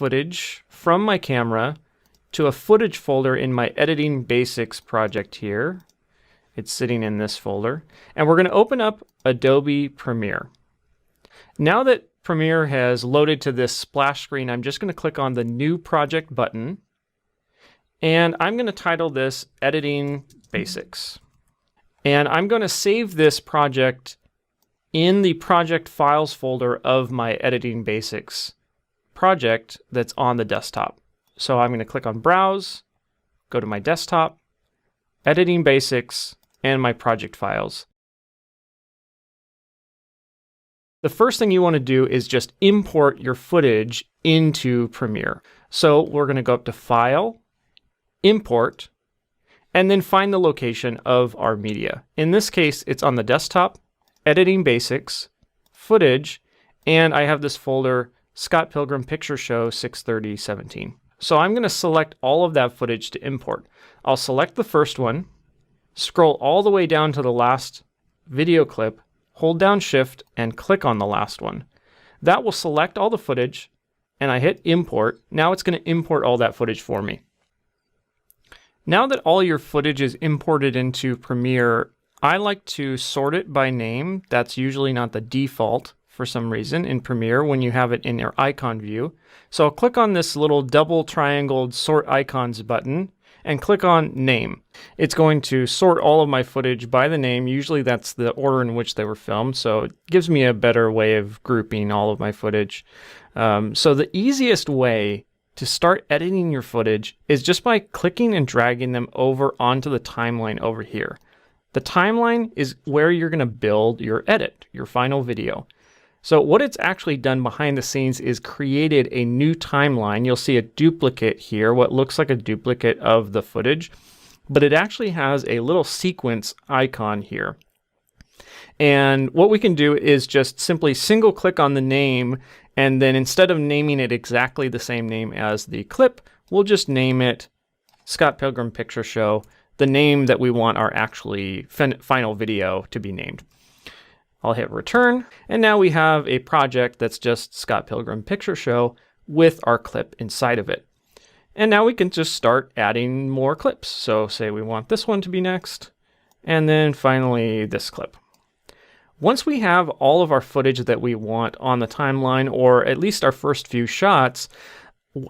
footage from my camera to a footage folder in my Editing Basics project here. It's sitting in this folder. And we're going to open up Adobe Premiere. Now that Premiere has loaded to this splash screen, I'm just going to click on the New Project button. And I'm going to title this Editing Basics. And I'm going to save this project in the Project Files folder of my Editing Basics project that's on the desktop. So I'm going to click on Browse, go to my desktop, Editing Basics, and my project files. The first thing you want to do is just import your footage into Premiere. So we're going to go up to File, Import, and then find the location of our media. In this case, it's on the desktop, Editing Basics, Footage, and I have this folder, Scott Pilgrim Picture Show 6/30/17. So I'm going to select all of that footage to import. I'll select the first one, scroll all the way down to the last video clip, hold down Shift, and click on the last one. That will select all the footage, and I hit Import. Now it's going to import all that footage for me. Now that all your footage is imported into Premiere, I like to sort it by name. That's usually not the default for some reason in Premiere when you have it in your icon view. So I'll click on this little double triangled Sort Icons button and click on Name. It's going to sort all of my footage by the name. Usually that's the order in which they were filmed, so it gives me a better way of grouping all of my footage. So the easiest way to start editing your footage is just by clicking and dragging them over onto the timeline over here. The timeline is where you're going to build your edit, your final video. So what it's actually done behind the scenes is created a new timeline. You'll see a duplicate here, what looks like a duplicate of the footage, but it actually has a little sequence icon here. And what we can do is just simply single click on the name, and then instead of naming it exactly the same name as the clip, we'll just name it Scott Pilgrim Picture Show, the name that we want our actually final video to be named. I'll hit return, and now we have a project that's just Scott Pilgrim Picture Show with our clip inside of it. And now we can just start adding more clips. So say we want this one to be next, and then finally this clip. Once we have all of our footage that we want on the timeline, or at least our first few shots,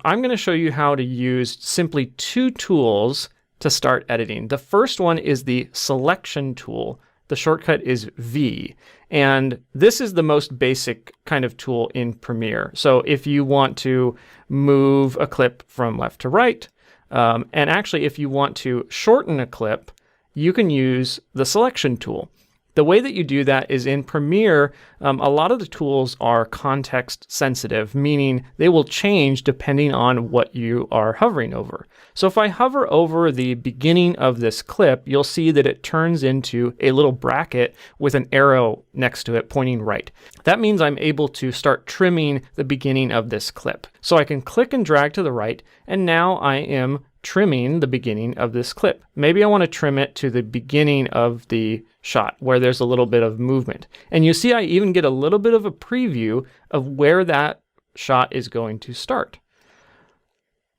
I'm going to show you how to use simply two tools to start editing. The first one is the selection tool. The shortcut is V, and this is the most basic kind of tool in Premiere. So if you want to move a clip from left to right, and actually if you want to shorten a clip, you can use the selection tool. The way that you do that is in Premiere, a lot of the tools are context sensitive, meaning they will change depending on what you are hovering over. So if I hover over the beginning of this clip, you'll see that it turns into a little bracket with an arrow next to it pointing right. That means I'm able to start trimming the beginning of this clip. So I can click and drag to the right, and now I am trimming the beginning of this clip. Maybe I want to trim it to the beginning of the shot where there's a little bit of movement. And you see I even get a little bit of a preview of where that shot is going to start.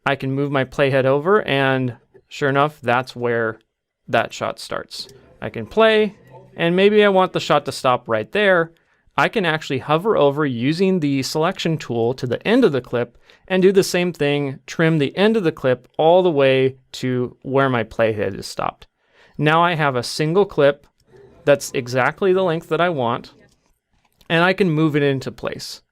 I can move my playhead over, and sure enough, that's where that shot starts. I can play, and maybe I want the shot to stop right there. I can actually hover over using the selection tool to the end of the clip and do the same thing, trim the end of the clip all the way to where my playhead is stopped. Now I have a single clip that's exactly the length that I want, and I can move it into place.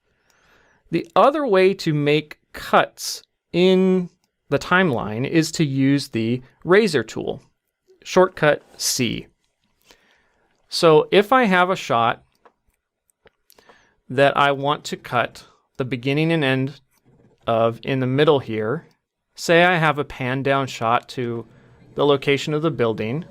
The other way to make cuts in the timeline is to use the razor tool, shortcut C. So if I have a shot that I want to cut the beginning and end of in the middle here, say I have a pan down shot to the location of the building,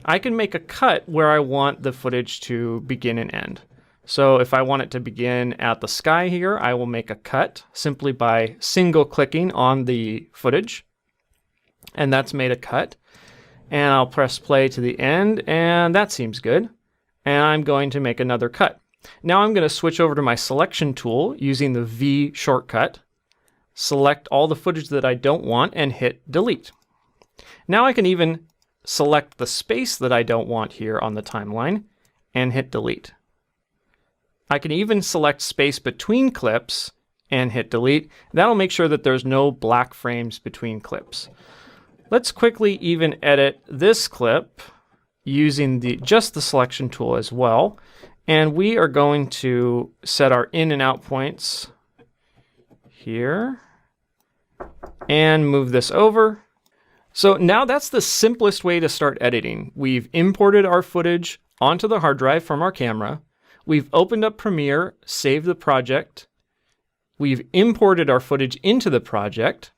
I can make a cut where I want the footage to begin and end. So if I want it to begin at the sky here, I will make a cut simply by single clicking on the footage, and that's made a cut. And I'll press play to the end, and that seems good. And I'm going to make another cut. Now I'm going to switch over to my selection tool using the V shortcut. select all the footage that I don't want, and hit delete. Now I can even select the space that I don't want here on the timeline and hit delete. I can even select space between clips and hit delete. That'll make sure that there's no black frames between clips. Let's quickly even edit this clip using just the selection tool as well. And we are going to set our in and out points here and move this over. So now that's the simplest way to start editing. We've imported our footage onto the hard drive from our camera. We've opened up Premiere, saved the project. We've imported our footage into the project,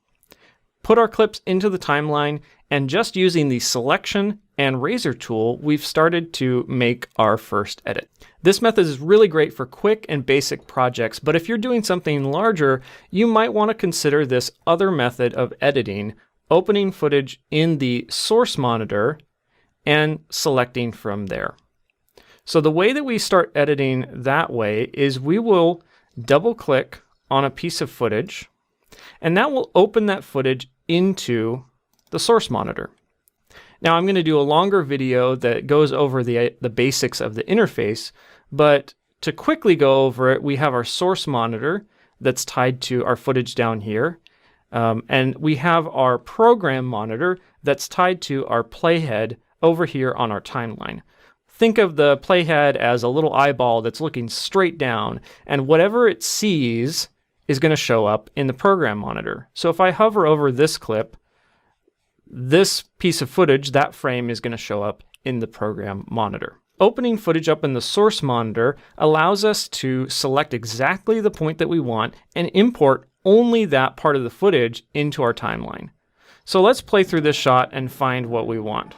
put our clips into the timeline, and just using the selection and razor tool, we've started to make our first edit. This method is really great for quick and basic projects, but if you're doing something larger, you might want to consider this other method of editing, opening footage in the source monitor and selecting from there. So the way that we start editing that way is we will double click on a piece of footage, and that will open that footage into the source monitor. Now I'm going to do a longer video that goes over the basics of the interface, but to quickly go over it, we have our source monitor that's tied to our footage down here, and we have our program monitor that's tied to our playhead over here on our timeline. Think of the playhead as a little eyeball that's looking straight down, and whatever it sees is going to show up in the program monitor. So if I hover over this clip, this piece of footage, that frame, is going to show up in the program monitor. Opening footage up in the source monitor allows us to select exactly the point that we want and import only that part of the footage into our timeline. So let's play through this shot and find what we want.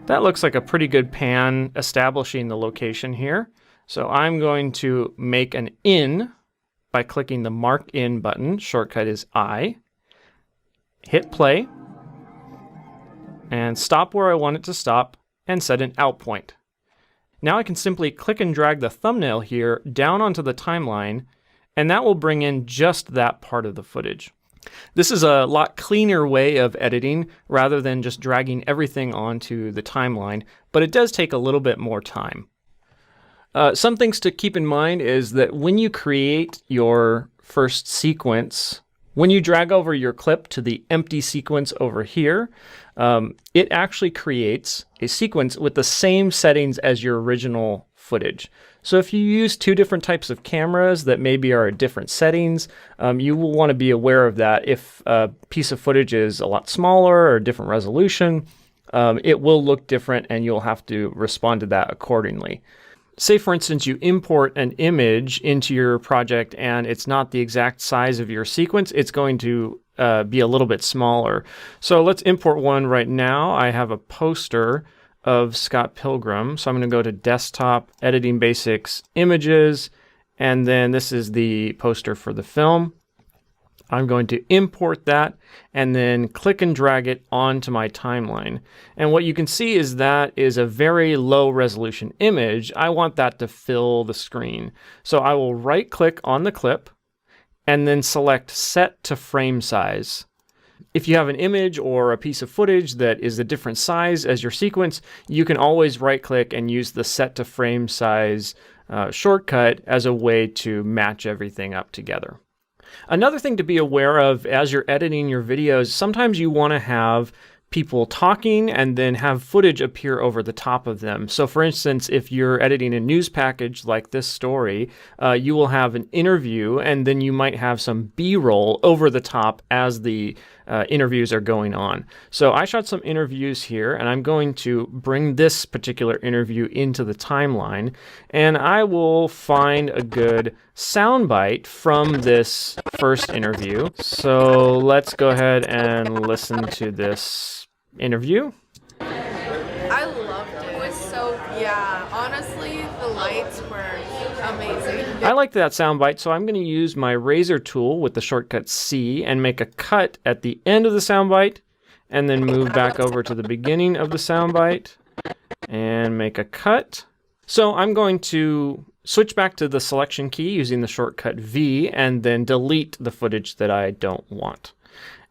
That looks like a pretty good pan establishing the location here. So I'm going to make an in by clicking the Mark In button. Shortcut is I. Hit play and stop where I want it to stop and set an out point. Now I can simply click and drag the thumbnail here down onto the timeline, and that will bring in just that part of the footage. This is a lot cleaner way of editing rather than just dragging everything onto the timeline, but it does take a little bit more time. Some things to keep in mind is that when you create your first sequence, when you drag over your clip to the empty sequence over here, it actually creates a sequence with the same settings as your original footage. So if you use two different types of cameras that maybe are at different settings, you will want to be aware of that. If a piece of footage is a lot smaller or different resolution, it will look different and you'll have to respond to that accordingly. Say, for instance, you import an image into your project and it's not the exact size of your sequence, it's going to be a little bit smaller. So let's import one right now. I have a poster of Scott Pilgrim. So I'm going to go to Desktop, Editing Basics, Images, and then this is the poster for the film. I'm going to import that and then click and drag it onto my timeline. And what you can see is that is a very low resolution image. I want that to fill the screen. So I will right click on the clip and then select Set to Frame Size. If you have an image or a piece of footage that is a different size as your sequence, you can always right click and use the Set to Frame Size shortcut as a way to match everything up together. Another thing to be aware of as you're editing your videos, sometimes you want to have people talking and then have footage appear over the top of them. So for instance, if you're editing a news package like this story, you will have an interview and then you might have some B-roll over the top as the interviews are going on. So I shot some interviews here and I'm going to bring this particular interview into the timeline and I will find a good soundbite from this first interview. So let's go ahead and listen to this interview. I loved it. It was so, yeah, honestly, the lights were amazing. I like that soundbite, so I'm going to use my razor tool with the shortcut C and make a cut at the end of the soundbite and then move back over to the beginning of the soundbite and make a cut. So I'm going to switch back to the selection key using the shortcut V and then delete the footage that I don't want.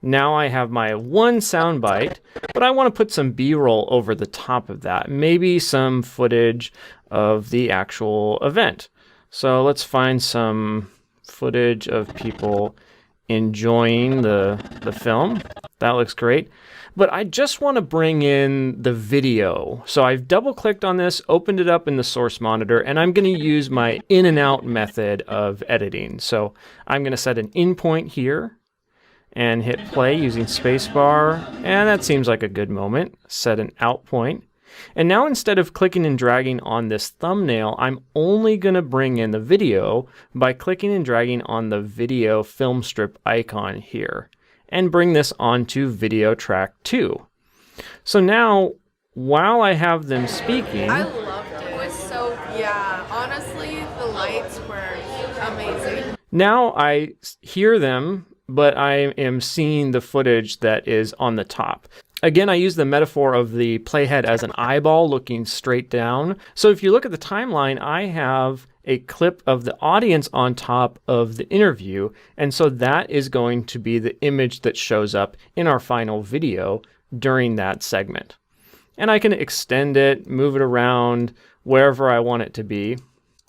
Now I have my one soundbite, but I want to put some B-roll over the top of that. Maybe some footage of the actual event. So let's find some footage of people enjoying the film. That looks great. But I just want to bring in the video. So I've double clicked on this, opened it up in the source monitor, and I'm going to use my in and out method of editing. So I'm going to set an in point here and hit play using spacebar. And that seems like a good moment. Set an out point. And now instead of clicking and dragging on this thumbnail, I'm only going to bring in the video by clicking and dragging on the video film strip icon here and bring this onto video track 2. So now, while I have them speaking, I loved it. It was so, yeah, honestly, the lights were amazing. Now I hear them, but I am seeing the footage that is on the top. Again, I use the metaphor of the playhead as an eyeball looking straight down. So if you look at the timeline, I have a clip of the audience on top of the interview. And so that is going to be the image that shows up in our final video during that segment. And I can extend it, move it around wherever I want it to be.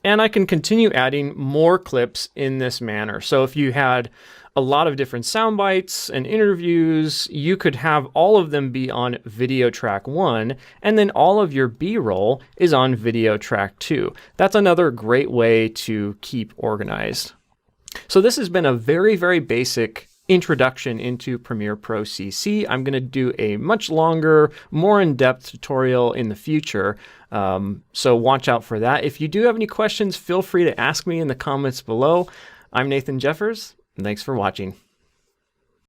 And I can continue adding more clips in this manner. So if you had a lot of different sound bites and interviews, you could have all of them be on video track 1, and then all of your B-roll is on video track 2. That's another great way to keep organized. So this has been a very, very basic introduction into Premiere Pro CC. I'm going to do a much longer, more in-depth tutorial in the future, so watch out for that. If you do have any questions, feel free to ask me in the comments below. I'm Nathan Jeffers. Thanks for watching.